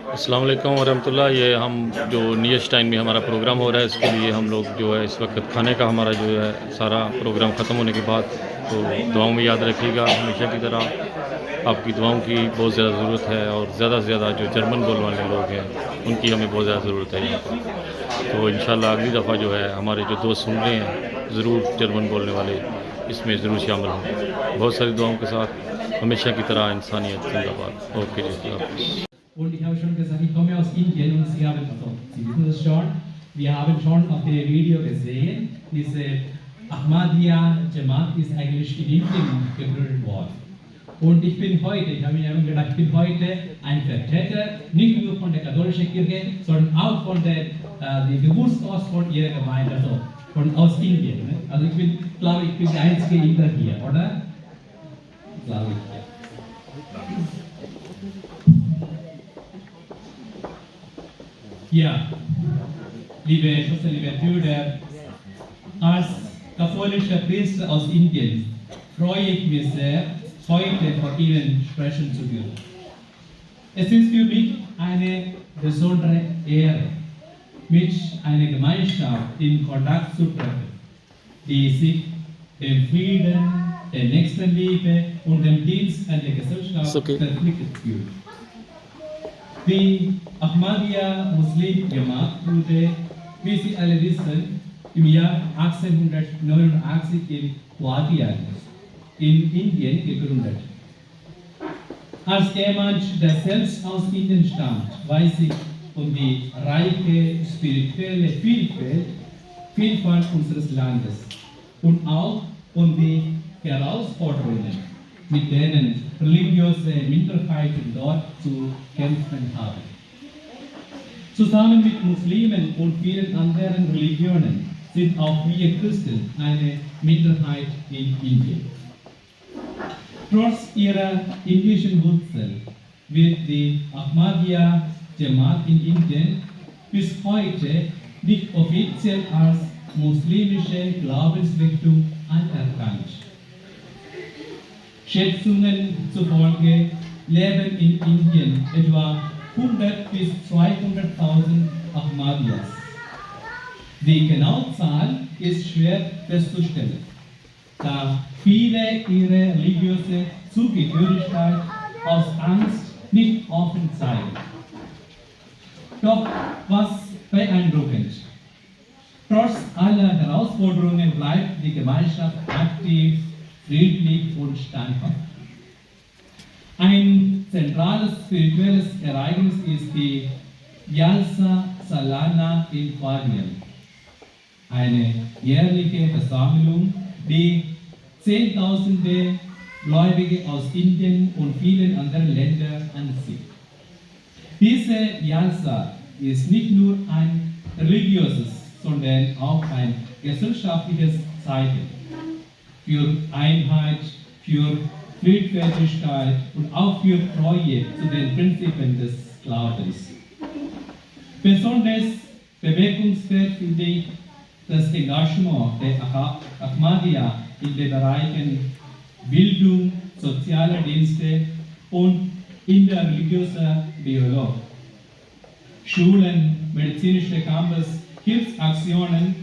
अस्सलाम वालेकुम वरहमतुल्लाह। ये हम जो नियश टाइम में हमारा प्रोग्राम हो रहा है, इसके लिए हम लोग जो है इस वक्त खाने का हमारा जो है सारा प्रोग्राम ख़त्म होने के बाद तो दुआओं में याद रखिएगा। हमेशा की तरह आपकी दुआओं की बहुत ज़्यादा ज़रूरत है और ज़्यादा से ज़्यादा जो जर्मन बोलने वाले लोग हैं उनकी हमें बहुत ज़्यादा ज़रूरत है यहाँ पर। तो इंशाल्लाह अगली दफ़ा जो है हमारे जो दोस्त सुन रहे हैं ज़रूर जर्मन बोलने वाले इसमें ज़रूर शामिल हों। बहुत सारी दुआओं के साथ हमेशा की तरह इंसानियत जिंदाबाद। ओके जी। Und ich habe schon gesagt, ich komme aus Indien und Sie haben, also Sie wissen das schon, wir haben schon auf dem Video gesehen, diese Ahmadiyya Jamaat ist eigentlich in Indien gegründet worden. Und ich bin heute, ich habe mir gedacht, ich bin heute ein Vertreter, nicht nur von der katholischen Kirche, sondern auch von der Geburtsort von Ihrer Gemeinde, also aus Indien. Ne? Also ich bin, glaube ich, bin der einzige Inder hier, oder? Glaube ich, ja. Ja, liebe Schwestern, liebe Brüder, als katholischer Priester aus Indien freue ich mich sehr, heute vor Ihnen sprechen zu dürfen. Es ist für mich eine besondere Ehre, mit einer Gemeinschaft in Kontakt zu treten, die sich dem Frieden, der Nächstenliebe und dem Dienst an der Gesellschaft verpflichtet fühlt. Die Ahmadiyya Muslim Jamaat wurde, wie Sie alle wissen, im Jahr 1889 in Guwahati in Indien gegründet. Als jemand, der selbst aus Indien stammt, weiß ich um die reiche spirituelle Vielfalt unseres Landes und auch um die Herausforderungen, mit denen religiöse Minderheiten dort zu kämpfen haben. Zusammen mit Muslimen und vielen anderen Religionen sind auch wir Christen eine Minderheit in Indien. Trotz ihrer indischen Wurzeln wird die Ahmadiyya Jamaat in Indien bis heute nicht offiziell als muslimische Glaubensrichtung anerkannt. Schätzungen zufolge leben in Indien etwa 100 bis 200.000 Ahmadiyyas. Die genaue Zahl ist schwer festzustellen, da viele ihre religiöse Zugehörigkeit aus Angst nicht offen zeigen. Doch was beeindruckend: Trotz aller Herausforderungen bleibt die Gemeinschaft aktiv, friedlich und standhaft. Ein zentrales spirituelles Ereignis ist die Jalsa Salana in Guardian, eine jährliche Versammlung, die Zehntausende Gläubige aus Indien und vielen anderen Ländern anzieht. Diese Jalsa ist nicht nur ein religiöses, sondern auch ein gesellschaftliches Zeichen für Einheit, für Friedfertigkeit und auch für Treue zu den Prinzipien des Glaubens. Besonders bewegungswert finde ich das Engagement der Ahmadiyya in den Bereichen Bildung, soziale Dienste und interreligiöser Dialog. Schulen, medizinische Campus, Hilfsaktionen,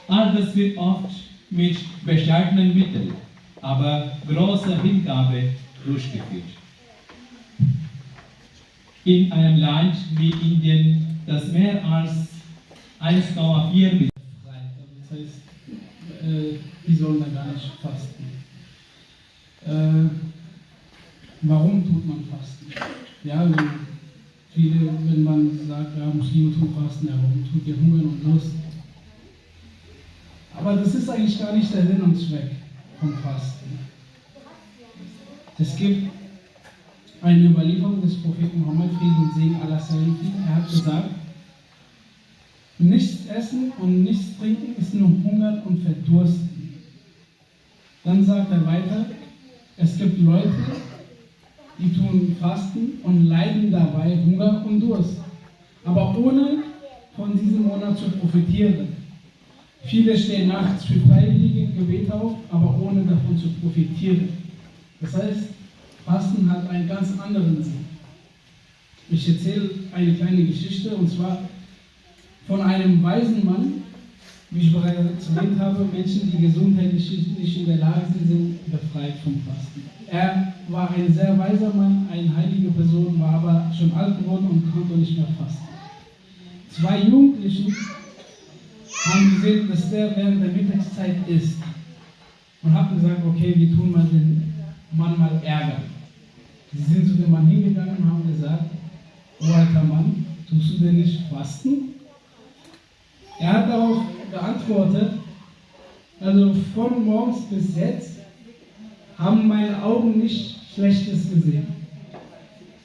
all das wird oft mit bescheidenen Mitteln, aber großer Hingabe durchgeführt. In einem Land wie Indien, das mehr als 1,4 Millionen. Das heißt, die sollen da gar nicht fasten. Warum tut man Fasten? Ja, also viele, wenn man sagt, ja, Muslime tun Fasten, ja, warum tut ihr hungern und Durst? Aber das ist eigentlich gar nicht der Sinn und Zweck vom Fasten. Es gibt eine Überlieferung des Propheten Mohammed, Frieden und Segen Allah sei mit ihm. Er hat gesagt, nichts essen und nichts trinken ist nur Hunger und Verdursten. Dann sagt er weiter, es gibt Leute, die tun Fasten und leiden dabei Hunger und Durst, aber ohne von diesem Monat zu profitieren. Viele stehen nachts für freiwillige Gebete auf, aber ohne davon zu profitieren. Das heißt, Fasten hat einen ganz anderen Sinn. Ich erzähle eine kleine Geschichte, und zwar von einem weisen Mann, wie ich bereits erwähnt habe, Menschen, die gesundheitlich nicht in der Lage sind befreit vom Fasten. Er war ein sehr weiser Mann, eine heilige Person, war aber schon alt geworden und konnte nicht mehr fasten. 2 Jugendliche haben gesehen, dass der während der Mittagszeit isst und haben gesagt, okay, wir tun mal den Mann mal ärgern. Sie sind zu dem Mann hingegangen und haben gesagt, oh alter Mann, tust du denn nicht fasten? Er hat darauf geantwortet, also von morgens bis jetzt haben meine Augen nicht Schlechtes gesehen.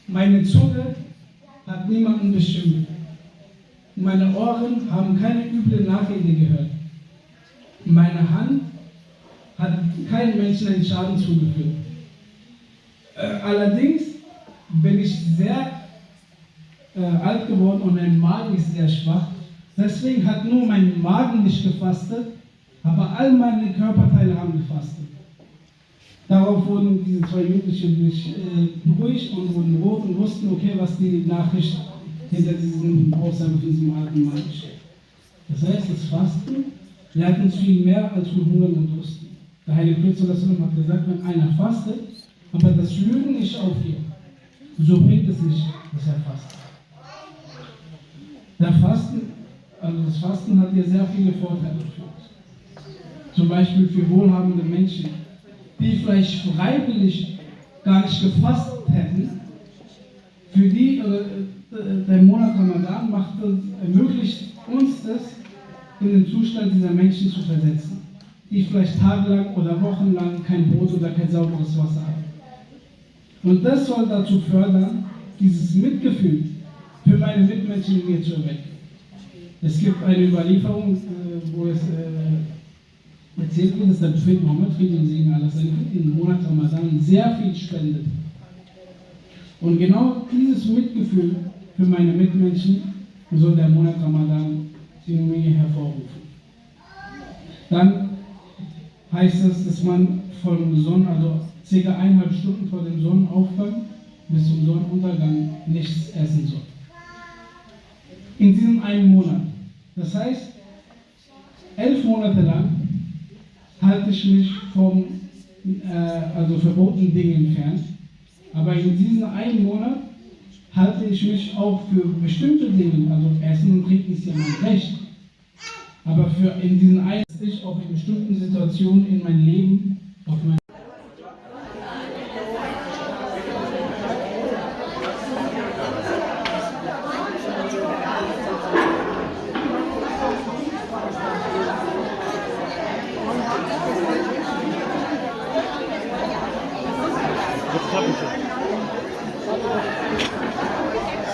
Meine Zunge hat niemanden beschimpft. Meine Ohren haben keine üble Nachrede gehört. Meine Hand hat keinem Menschen einen Schaden zugefügt. Allerdings bin ich sehr alt geworden und mein Magen ist sehr schwach. Deswegen hat nur mein Magen nicht gefastet, aber all meine Körperteile haben gefastet. Darauf wurden diese 2 Jugendlichen ruhig und wurden rot und wussten, okay, was die Nachricht hinter diesem Aussage von diesem alten Mann steht. Das heißt, das Fasten lehrt uns viel mehr, als wir hungern und dusten. Der Heilige Prophet hat gesagt, wenn einer fastet, aber das Lügen nicht aufgeht, so bringt es nicht, dass er fastet. Das Fasten hat ja sehr viele Vorteile für uns. Zum Beispiel für wohlhabende Menschen, die vielleicht freiwillig gar nicht gefastet hätten. Für die, der Monat Ramadan ermöglicht uns das, in den Zustand dieser Menschen zu versetzen, die vielleicht tagelang oder wochenlang kein Brot oder kein sauberes Wasser haben. Und das soll dazu fördern, dieses Mitgefühl für meine Mitmenschen in mir zu erwecken. Es gibt eine Überlieferung, wo es erzählt wird, dass der Prophet Muhammad, Frieden und Segen Allah sein, im Monat Ramadan sehr viel spendet. Und genau dieses Mitgefühl für meine Mitmenschen soll der Monat Ramadan in mir hervorrufen. Dann heißt es, dass man vom also ca. 1,5 Stunden vor dem Sonnenaufgang bis zum Sonnenuntergang nichts essen soll. In diesem einen Monat. Das heißt, 11 Monate lang halte ich mich vom verbotenen Dingen fern. Aber in diesem einen Monat halte ich mich auch für bestimmte Dinge, also Essen und Trinken ist ja mein Recht. Aber in diesen einen ich auch in bestimmten Situationen in mein Leben auf mein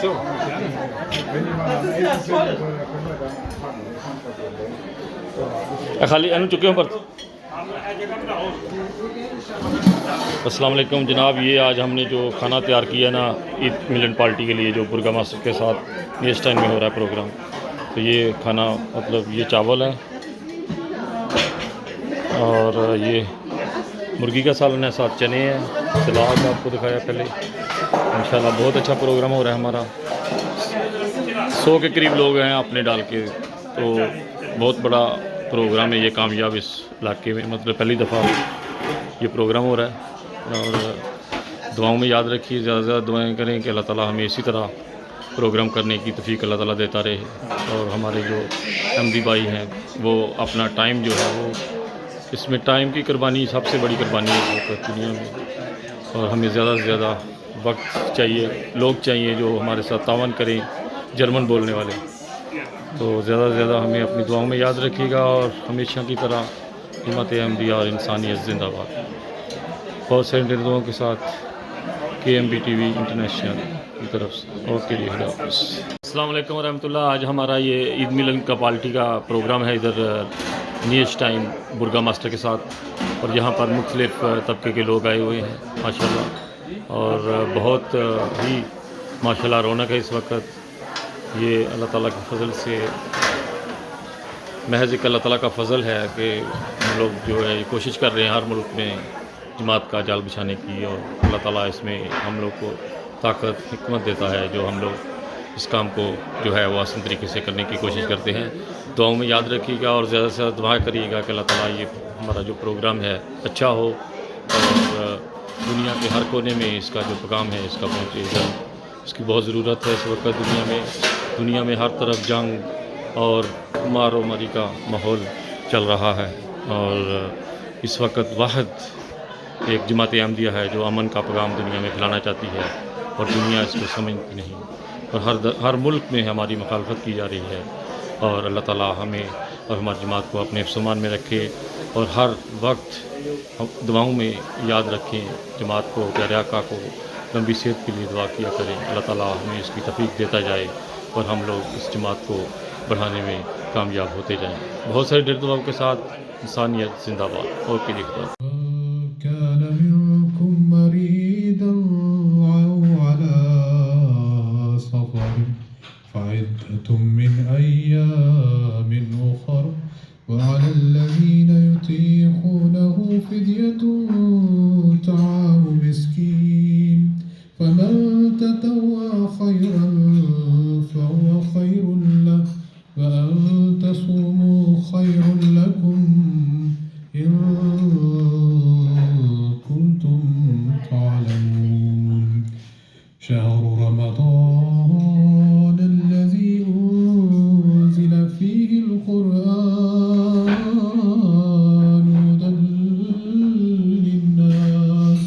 So, gerne. Wenn die mal am Essen sind, dann können wir dann machen. खाली एनु चुके हो पर अस्सलाम वालेकुम जनाब। ये आज हमने जो खाना तैयार किया ना ईद मिलन पार्टी के लिए, जो बुर्गा मास्टर के साथ नेक्स्ट टाइम में हो रहा है प्रोग्राम, तो ये खाना मतलब ये चावल है और ये मुर्गी का सालन है, साथ चने हैं, सलाद आपको दिखाया पहले। इंशाल्लाह बहुत अच्छा प्रोग्राम हो रहा है हमारा। 100 के करीब लोग हैं अपने डाल के, तो बहुत बड़ा प्रोग्राम है ये, कामयाब इस इलाके में, मतलब पहली दफ़ा ये प्रोग्राम हो रहा है। और दुआओं में याद रखिए, ज़्यादा से ज़्यादा दुआएं करें कि अल्लाह ताला हमें इसी तरह प्रोग्राम करने की तौफीक अल्लाह ताला देता रहे। और हमारे जो अहमदी भाई हैं वो अपना टाइम जो है वो, इसमें टाइम की कुर्बानी सबसे बड़ी कुर्बानी है दुनिया में। और हमें ज़्यादा से ज़्यादा वक्त चाहिए, लोग चाहिए जो हमारे साथ तावन करें, जर्मन बोलने वाले। तो ज़्यादा से ज़्यादा हमें अपनी दुआओं में याद रखिएगा और हमेशा की तरह हिम्मत अहमदिया और इंसानियत जिंदाबाद। बहुत सारे दुआओं के साथ KMB TV इंटरनेशनल की तरफ से। ओके जी, अस्सलाम वालेकुम रहमतुल्लाह। आज हमारा ये ईद मिलन का पार्टी का प्रोग्राम है इधर नीश टाइम बुर्गा मास्टर के साथ, और यहाँ पर मुख्तलिफ़ तबके के लोग आए हुए हैं माशाल्लाह। और बहुत ही माशाल्लाह रौनक है इस वक्त। ये अल्लाह ताला के फ़ज़ल से, महज़ एक अल्लाह ताला का फ़ज़ल है कि हम लोग जो है कोशिश कर रहे हैं हर मुल्क में जमात का जाल बिछाने की, और अल्लाह ताला इसमें हम लोग को ताकत हिकमत देता है, जो हम लोग इस काम को जो है वो आसान तरीके से करने की कोशिश करते हैं। दुआओं में याद रखिएगा और ज़्यादा से ज़्यादा दुआ करिएगा कि अल्लाह ताला ये हमारा जो प्रोग्राम है अच्छा हो और दुनिया के हर कोने में इसका जो पैगाम है इसका पहुँचेगा। इसकी बहुत ज़रूरत है इस वक्त दुनिया में हर तरफ जंग और मारो मारी का माहौल चल रहा है और इस वक्त वाहिद एक जमात अहमदिया है जो अमन का पैगाम दुनिया में फैलाना चाहती है और दुनिया इसको समझती नहीं और हर मुल्क में हमारी मुखालफत की जा रही है। और अल्लाह ताला हमें और हमारी जमात को अपने हिफ्ज़-ओ-मान में रखे और हर वक्त दुआओं में याद रखें जमात को, प्यारे आका को लंबी सेहत के लिए दुआ किया करें। अल्लाह ताला हमें इसकी तौफीक देता जाए और हम लोग इस जमात को बढ़ाने में कामयाब होते जाएं। बहुत सारी ढेर दुआओं के साथ इंसानियत जिंदाबाद। ओके जी खुदा। كان منكم مريضا أو على سفر فعدة من أيام أخر وعلى الذين يطيقونه فدية طعام مسكين فمن تطوع خيرا فهو خير له وأن تصوموا خير لكم إن كنتم تعلمون شهر رمضان الذي أنزل فيه القرآن هدى للناس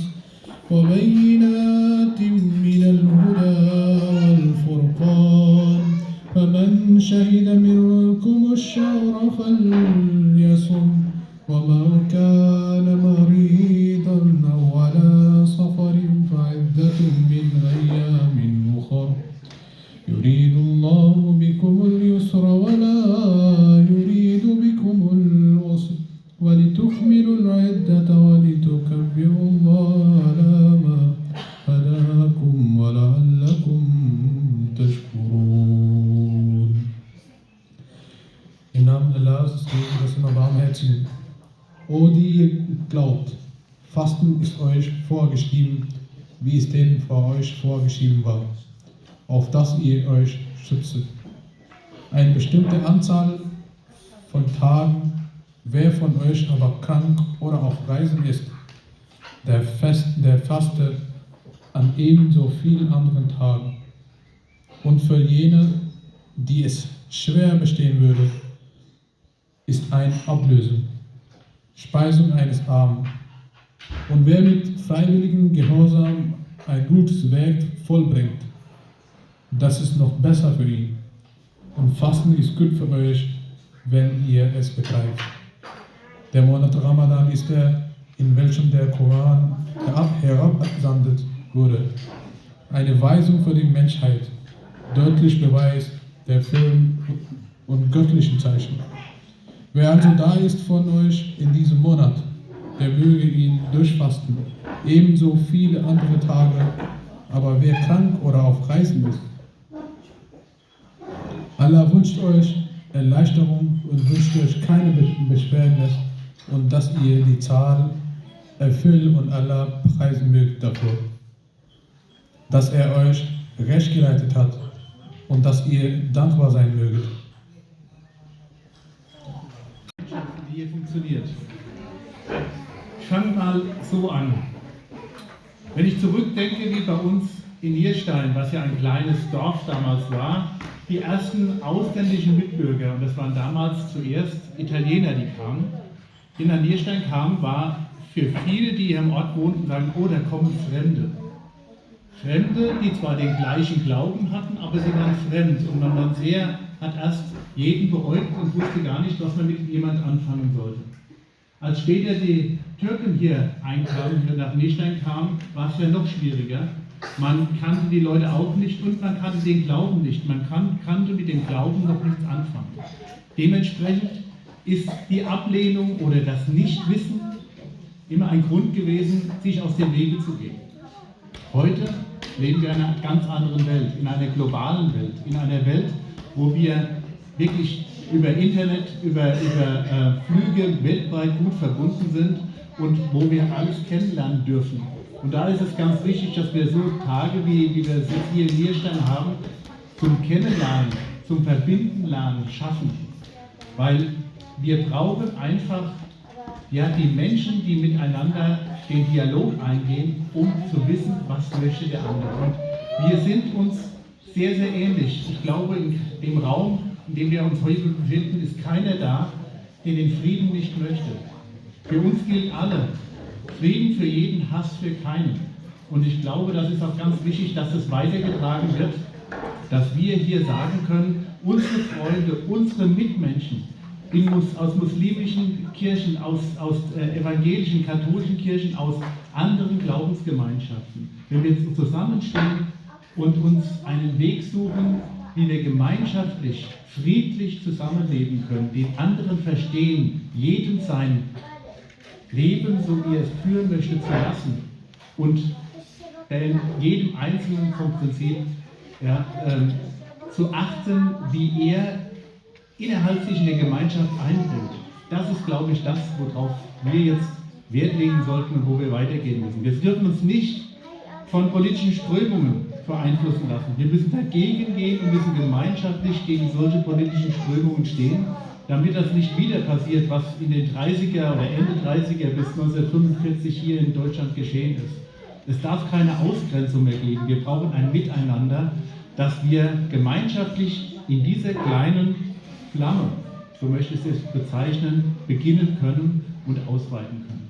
وبينات من الهدى والفرقان فمن شهد منكم الشهر فليصم ومن كان مريضا أو على سفر فعدة من أيام أخر يريد الله بكم اليسر ولا يريد بكم العسر ولتكملوا العدة ولتكبروا الله على ما هداكم ولعلكم تشكرون. Im Namen Allahs, des Gnädigen, des immer Barmherzigen. O die ihr glaubt, Fasten ist euch vorgeschrieben, wie es denen vor euch vorgeschrieben war, auf dass ihr euch schützt. Eine bestimmte Anzahl von Tagen, wer von euch aber krank oder auf Reisen ist, der faste an ebenso vielen anderen Tagen. Und für jene, die es schwer bestehen würde, ist ein Ablösen, Speisung eines Armen. Und wer mit freiwilligem Gehorsam ein gutes Werk vollbringt, das ist noch besser für ihn. Und Fasten ist gut für euch, wenn ihr es begreift. Der Monat Ramadan ist der, in welchem der Koran herabgesandt wurde. Eine Weisung für die Menschheit, deutlich Beweis der Führung und göttlichen Zeichen. Wer also da ist von euch in diesem Monat, der möge ihn durchfasten, ebenso viele andere Tage, aber wer krank oder auf Reisen ist, Allah wünscht euch Erleichterung und wünscht euch keine Beschwernis und dass ihr die Zahl erfüllt und Allah preisen mögt dafür, dass er euch recht geleitet hat und dass ihr dankbar sein möget. Wie hier funktioniert. Ich fange mal so an. Wenn ich zurückdenke, wie bei uns in Nierstein, was ja ein kleines Dorf damals war, die ersten ausländischen Mitbürger, und das waren damals zuerst Italiener, die kamen, die nach Nierstein kamen, war für viele, die hier im Ort wohnten, sagen, oh, da kommen Fremde. Fremde, die zwar den gleichen Glauben hatten, aber sie waren fremd und man hat erst jeden beäugt und wusste gar nicht, was man mit jemand anfangen sollte. Als später die Türken hier einkamen, hier nach Nierstein kamen, war es ja noch schwieriger. Man kannte die Leute auch nicht und man kannte den Glauben nicht. Man kannte mit dem Glauben noch nichts anfangen. Dementsprechend ist die Ablehnung oder das Nichtwissen immer ein Grund gewesen, sich aus dem Wege zu gehen. Heute leben wir in einer ganz anderen Welt, in einer globalen Welt, in einer Welt, wo wir wirklich über Internet, über Flüge weltweit gut verbunden sind und wo wir alles kennenlernen dürfen. Und da ist es ganz wichtig, dass wir so Tage, wie wir es jetzt hier in Nierstein haben, zum Kennenlernen, zum Verbinden lernen, schaffen. Weil wir brauchen einfach die Menschen, die miteinander den Dialog eingehen, um zu wissen, was möchte der andere. Und wir sind uns sehr, sehr ähnlich. Ich glaube, in dem Raum, in dem wir uns heute befinden, ist keiner da, der den Frieden nicht möchte. Für uns gilt alle, Frieden für jeden, Hass für keinen. Und ich glaube, das ist auch ganz wichtig, dass es weitergetragen wird, dass wir hier sagen können, unsere Freunde, unsere Mitmenschen aus muslimischen Kirchen, aus evangelischen, katholischen Kirchen, aus anderen Glaubensgemeinschaften, wenn wir jetzt zusammenstehen und uns einen Weg suchen, wie wir gemeinschaftlich, friedlich zusammenleben können, den anderen verstehen, jedem sein Leben, so wie er es führen möchte, zu lassen und jedem Einzelnen vom Prinzip zu achten, wie er innerhalb sich in der Gemeinschaft einbringt. Das ist, glaube ich, das, worauf wir jetzt Wert legen sollten und wo wir weitergehen müssen. Wir dürfen uns nicht von politischen Strömungen beeinflussen lassen. Wir müssen dagegen gehen und müssen gemeinschaftlich gegen solche politischen Strömungen stehen, damit das nicht wieder passiert, was in den 30er oder Ende 30er bis 1945 hier in Deutschland geschehen ist. Es darf keine Ausgrenzung mehr geben. Wir brauchen ein Miteinander, dass wir gemeinschaftlich in dieser kleinen Flamme, so möchte ich es bezeichnen, beginnen können und ausweiten können.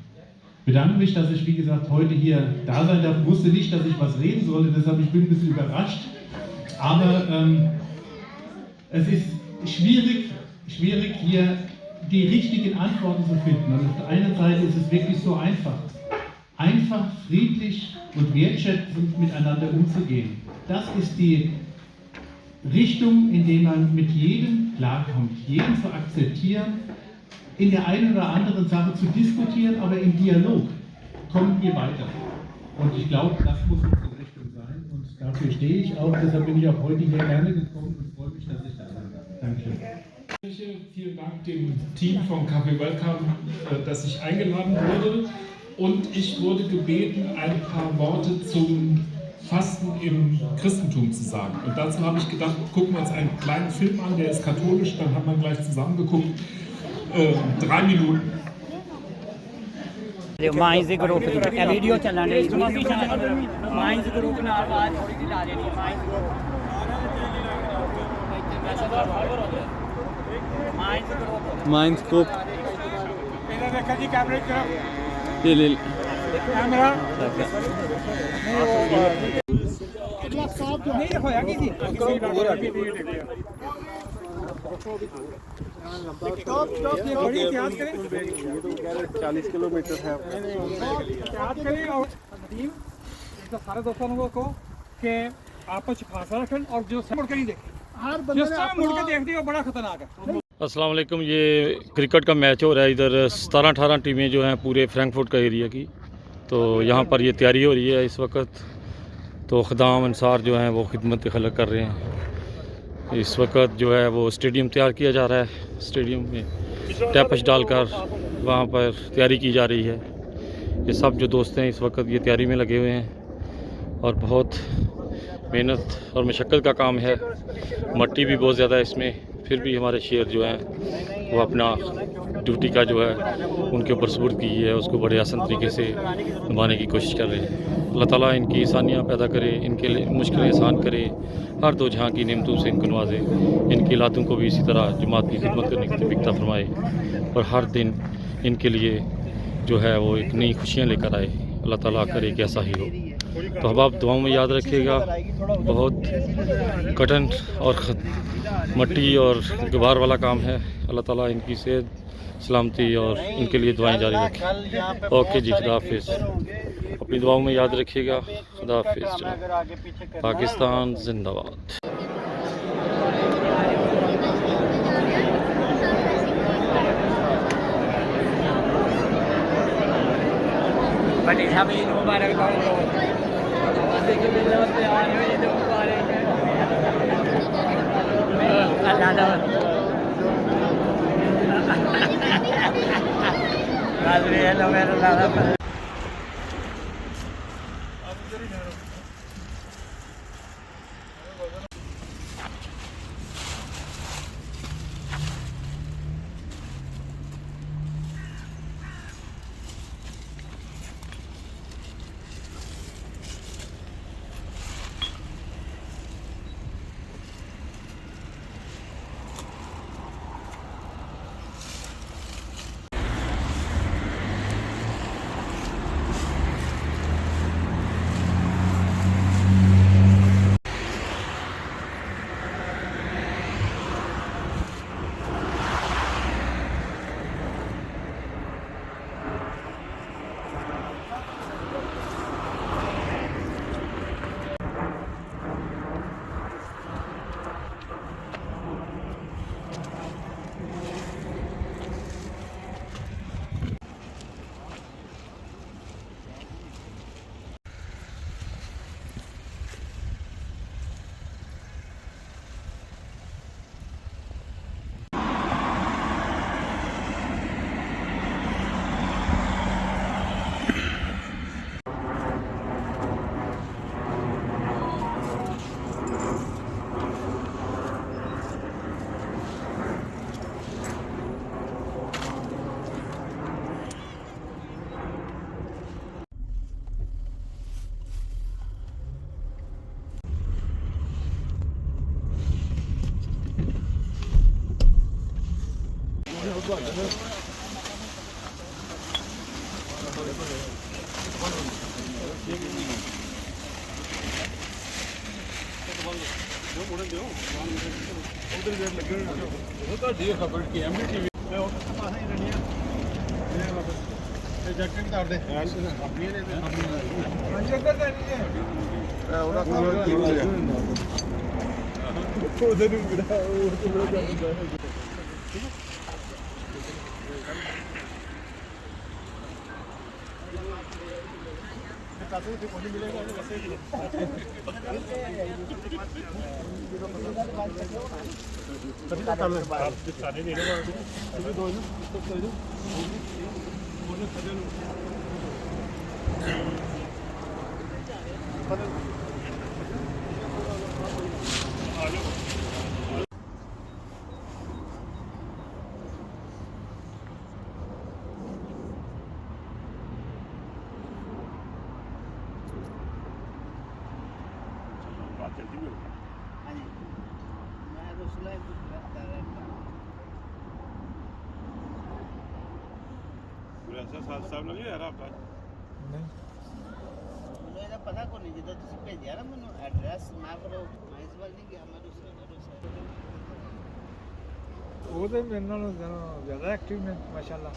Ich bedanke mich, dass ich, wie gesagt, heute hier da sein darf. Ich wusste nicht, dass ich was reden sollte, deshalb ich bin ein bisschen überrascht. Aber es ist schwierig hier die richtigen Antworten zu finden. Und auf der einen Seite ist es wirklich so einfach. Einfach, friedlich und wertschätzend miteinander umzugehen. Das ist die Richtung, in der man mit jedem klarkommt, jeden zu akzeptieren, in der einen oder anderen Sache zu diskutieren, aber im Dialog kommen wir weiter. Und ich glaube, das muss unsere Richtung sein und dafür stehe ich auch, deshalb bin ich auch heute hier gerne gekommen und freue mich, dass ich da bin. Dankeschön. Vielen Dank dem Team von Café Welcome, dass ich eingeladen wurde und ich wurde gebeten, ein paar Worte zum Fasten im Christentum zu sagen. Und dazu habe ich gedacht, gucken wir uns einen kleinen Film an, der ist katholisch, dann haben wir gleich zusammen geguckt. 3 Minuten. Mines के ग्रुप की वीडियो चलन रही mines group ने आवाज थोड़ी सी ला देनी है mines group देखा जी कैमरे की तरफ ले कैमरा नहीं होया की थी स्टॉप ये बड़ी इतिहास करें 40 किलोमीटर है इतिहास करें और नदीम तो सारे दोस्तों को कि आपस में फासला रखें और जो मुड़ के नहीं देखें जिस समय मुड़ के देखती है वो बड़ा खतरनाक है। अस्सलाम वालेकुम। ये क्रिकेट का मैच हो रहा है, इधर 17-18 टीमें जो हैं पूरे फ्रैंकफर्ट का एरिया की, तो यहाँ पर ये तैयारी हो रही है इस वक्त। तो ख़दाम अंसार जो हैं वो खिदमत खलक कर रहे हैं। इस वक्त जो है वो स्टेडियम तैयार किया जा रहा है, स्टेडियम में टैपच डालकर वहाँ पर तैयारी की जा रही है। ये सब जो दोस्त हैं इस वक्त ये तैयारी में लगे हुए हैं और बहुत मेहनत और मशक्क़त का काम है। मट्टी भी बहुत ज़्यादा है इसमें, फिर भी हमारे शेर जो हैं वो अपना ड्यूटी का जो है उनके ऊपर सुपुर्द की है, उसको बड़े आसान तरीके से निभाने की कोशिश कर रहे हैं। अल्लाह ताला इनकी आसानियाँ पैदा करे, इनके लिए मुश्किलें आसान करे, हर दो जहाँ की नेमतों से इनको नवाजे, इनकी लातों को भी इसी तरह जमात की खिदमत करने की तौफीक अता फरमाए और हर दिन इनके लिए जो है वो एक नई खुशियाँ लेकर आए। अल्लाह ताला करे कि ऐसा ही हो। तो अब आप दुआओं में याद रखिएगा, बहुत कठिन और मट्टी और गुबार वाला काम है। अल्लाह ताला इनकी सेहत सलामती और इनके लिए दुआएं जारी रखें। ओके जी, खुदा हाफिज़। अपनी दुआओं में याद रखिएगा। खुदा हाफिज़। पाकिस्तान जिंदाबाद। बड़ी साहब ईद मुबारक ਮੈਨੂੰ ਇਹਦਾ ਪਤਾ ਕੋਈ ਨਹੀਂ, ਜਦੋਂ ਤੁਸੀਂ ਭੇਜਿਆ ਨਾ ਮੈਨੂੰ ਐਡਰੈਸ, ਮੈਂ ਫਿਰ ਇਸ ਵਾਰ ਨਹੀਂ ਗਿਆ, ਮੈਂ ਦੂਸਰੇ ਉਹਦੇ ਮੇਰੇ ਨਾਲੋਂ ਜ਼ਿਆਦਾ ਐਕਟਿਵ ਨੇ ਮਾਸ਼ਾਅੱਲਾ।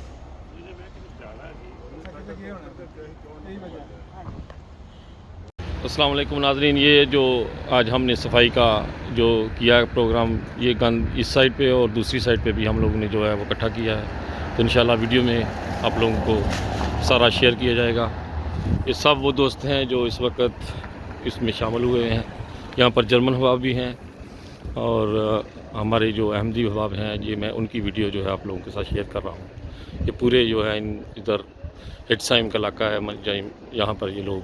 अस्सलाम वालेकुम नाज़रीन, ये जो आज हमने सफाई का जो किया प्रोग्राम, ये गंद इस साइड पे और दूसरी साइड पे भी हम लोगों ने जो है वो इकट्ठा किया है। तो इंशाल्लाह वीडियो में आप लोगों को सारा शेयर किया जाएगा। ये सब वो दोस्त हैं जो इस वक्त इसमें शामिल हुए हैं। यहाँ पर जर्मन हबाब भी हैं और हमारे जो अहमदी हबाब हैं, ये मैं उनकी वीडियो जो है आप लोगों के साथ शेयर कर रहा हूँ। ये पूरे जो है इधर हेडसाइम का इलाका है मलजाइम, यहाँ पर ये लोग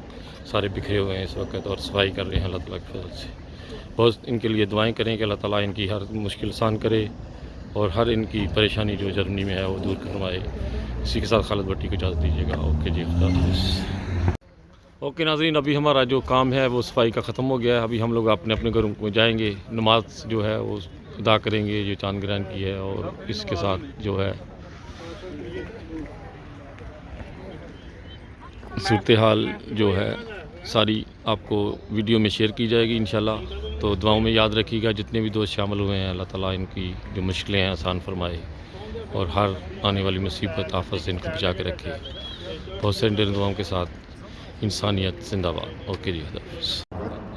सारे बिखरे हुए हैं इस वक्त और सफाई कर रहे हैं अल्लाह ताला के फजल से। बहुत इनके लिए दुआएं करें कि अल्लाह ताला इनकी हर मुश्किल आसान करे और हर इनकी परेशानी जो जर्मनी में है वो दूर करवाए। इसी के साथ खालिद भट्टी को इजाज़त दीजिएगा। ओके जी, खुदा हाफिज़। ओके नाज़रीन, अभी हमारा जो काम है वो सफाई का ख़त्म हो गया है। अभी हम लोग अपने अपने घरों को जाएंगे, नमाज जो है वो अदा करेंगे जो चांद ग्रहण की है, और इसके साथ जो है सूरत हाल जो है सारी आपको वीडियो में शेयर की जाएगी इंशाल्लाह। तो दुआओं में याद रखिएगा, जितने भी दोस्त शामिल हुए हैं, अल्लाह ताला इनकी जो मुश्किलें हैं आसान फरमाए और हर आने वाली मुसीबत आफत से इनको बचा के रखे। बहुत सारी दुआओं के साथ इंसानियत जिंदाबाद। ओके जी, खुदा हाफिज़।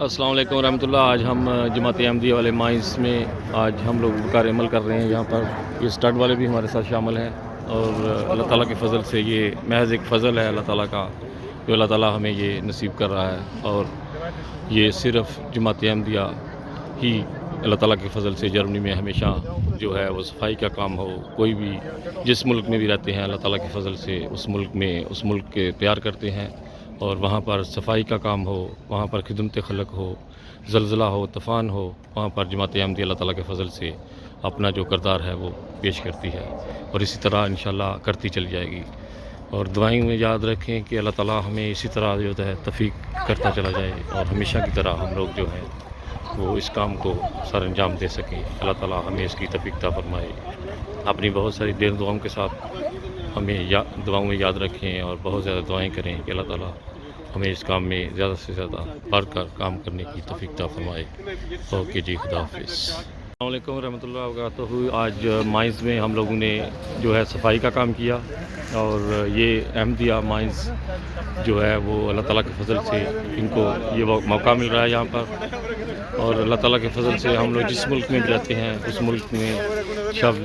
अस्सलाम वालेकुम रहमतुल्लाह। आज हम जमात अहमदिया वाले माइंस में आज हम लोग वकार अमल कर रहे हैं। यहाँ पर ये स्टड वाले भी हमारे साथ शामिल हैं और अल्लाह ताला के फ़ज़ल से ये महज एक फ़ज़ल है अल्लाह ताला का, जो अल्लाह ताला हमें ये नसीब कर रहा है। और ये सिर्फ़ जमात अहमदिया ही अल्लाह ताला के फ़ज़ल से जर्मनी में हमेशा जो है वो सफाई का काम हो, कोई भी जिस मुल्क में भी रहते हैं अल्लाह ताला के फ़ज़ल से उस मुल्क के प्यार करते हैं और वहाँ पर सफाई का काम हो, वहाँ पर खिदमत खलक हो, ज़लज़ला हो, तूफ़ान हो, वहाँ पर जमात अहमदिया अल्लाह ताला के फ़ज़ल से अपना जो किरदार है वो पेश करती है और इसी तरह इंशाल्लाह करती चली जाएगी। और दुआएं में याद रखें कि अल्लाह ताला हमें इसी तरह जो है तौफ़ीक करता चला जाए और हमेशा की तरह हम लोग जो है वो इस काम को सर अंजाम दे सकें। अल्लाह ताला हमें इसकी तौफ़ीक अता फरमाए। अपनी बहुत सारी देर दुआओं के साथ हमें दुआओं में याद रखें और बहुत ज़्यादा दुआएं करें कि अल्लाह ताला हमें इस काम में ज़्यादा से ज़्यादा बढ़कर काम करने की तौफ़ीक अता फरमाए। ओके जी, खुदा हाफिज़। अस्सलाम वालेकुम रहमतुल्लाहि व बरकातहू। आज माइंस में हम लोगों ने जो है सफाई का काम किया और ये अहमदिया माइंस जो है वो अल्लाह ताला के फ़ज़ल से इनको ये मौका मिल रहा है यहाँ पर। और अल्लाह ताला के फ़ज़ल से हम लोग जिस मुल्क में भी रहते हैं उस मुल्क में शब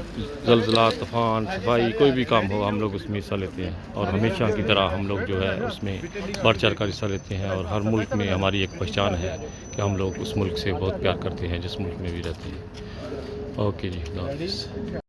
ज़लज़ला, तूफ़ान, सफाई, कोई भी काम हो हम लोग उसमें हिस्सा लेते हैं और हमेशा की तरह हम लोग जो है उसमें बढ़ चढ़ कर हिस्सा लेते हैं। और हर मुल्क में हमारी एक पहचान है कि हम लोग उस मुल्क से बहुत प्यार करते हैं जिस मुल्क में भी रहते हैं। ओके जी, खुदा हाफिज़।